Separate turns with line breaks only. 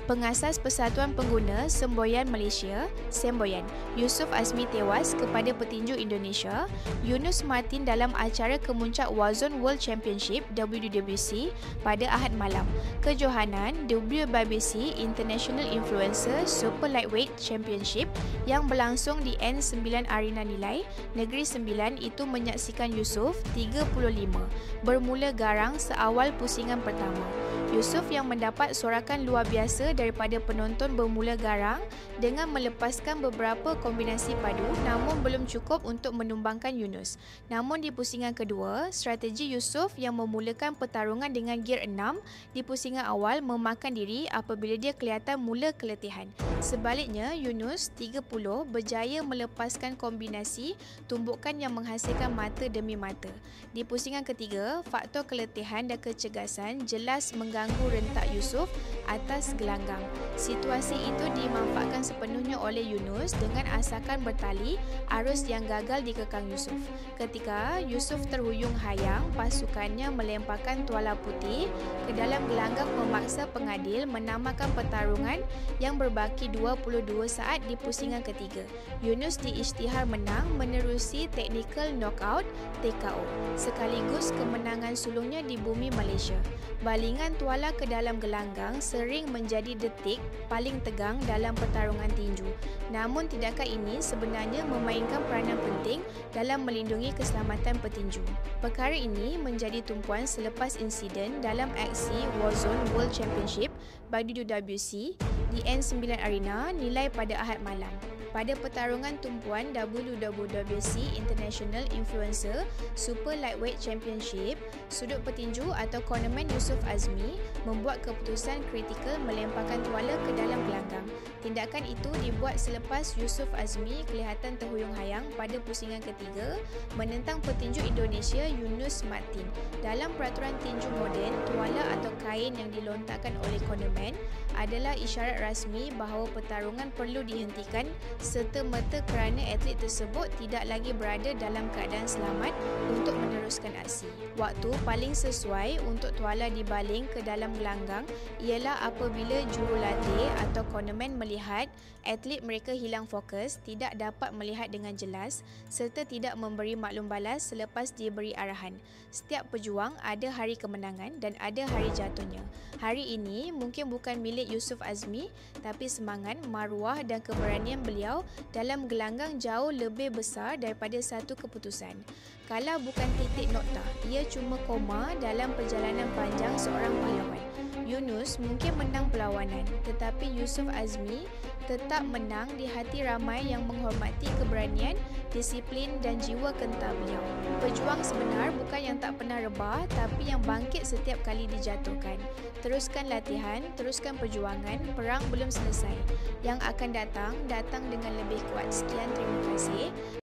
Pengasas Persatuan Pengguna Semboyan Malaysia, Semboyan, Yusof Azmi tewas kepada petinju Indonesia, Yunus Martin dalam acara kemuncak Warzone World Championship WWDC pada Ahad malam. Kejohanan WWDC International Influencer Super Lightweight Championship yang berlangsung di N9 Arena Nilai, Negeri Sembilan itu menyaksikan Yusof 35 bermula garang seawal pusingan pertama. Yusof yang mendapat sorakan luar biasa daripada penonton bermula garang dengan melepaskan beberapa kombinasi padu namun belum cukup untuk menumbangkan Yunus. Namun di pusingan kedua, strategi Yusof yang memulakan pertarungan dengan gear 6 di pusingan awal memakan diri apabila dia kelihatan mula keletihan. Sebaliknya, Yunus 30 berjaya melepaskan kombinasi tumbukan yang menghasilkan mata demi mata. Di pusingan ketiga, faktor keletihan dan kecergasan jelas mengganggu rentak Yusof atas gelanggang. Situasi itu dimanfaatkan sepenuhnya oleh Yunus dengan asakan bertali arus yang gagal dikekang Yusof. Ketika Yusof terhuyung hayang, pasukannya melemparkan tuala putih ke dalam gelanggang memaksa pengadil menamakan pertarungan yang berbaki 22 saat di pusingan ketiga. Yunus diisytihar menang menerusi technical knockout TKO, sekaligus kemenangan sulungnya di bumi Malaysia. Balingan tuala ke dalam gelanggang sering menjadi detik paling tegang dalam pertarungan tinju. Namun tindakan ini sebenarnya memainkan peranan penting dalam melindungi keselamatan petinju. Perkara ini menjadi tumpuan selepas insiden dalam aksi Warzone World Championship WWDC di N9 Arena Nilai pada Ahad malam. Pada pertarungan tumpuan WWDC International Influencer Super Lightweight Championship, sudut petinju atau cornerman Yusof Azmi membuat keputusan kritikal melemparkan tuala ke dalam gelanggang. Tindakan itu dibuat selepas Yusof Azmi kelihatan terhuyung hayang pada pusingan ketiga menentang petinju Indonesia Yunus Martin. Dalam peraturan tinju moden, tuala atau kain yang dilontarkan oleh cornerman adalah isyarat rasmi bahawa pertarungan perlu dihentikan serta-merta kerana atlet tersebut tidak lagi berada dalam keadaan selamat untuk meneruskan aksi. Waktu paling sesuai untuk tuala dibaling ke dalam gelanggang ialah apabila jurulatih atau cornerman melihat atlet mereka hilang fokus, tidak dapat melihat dengan jelas serta tidak memberi maklum balas selepas diberi arahan. Setiap pejuang ada hari kemenangan dan ada hari jatuhnya. Hari ini mungkin bukan milik Yusof Azmi, tapi semangat, maruah dan keberanian beliau dalam gelanggang jauh lebih besar daripada satu keputusan. Kalah bukan titik noktah, ia cuma koma dalam perjalanan panjang seorang pahlawan. Yunus mungkin menang perlawanan, tetapi Yusof Azmi tetap menang di hati ramai yang menghormati keberanian, disiplin dan jiwa kental beliau. Pejuang sebenar bukan yang tak pernah rebah, tapi yang bangkit setiap kali dijatuhkan. Teruskan latihan, teruskan perjuangan, perang belum selesai. Yang akan datang dengan lebih kuat. Sekian, terima kasih.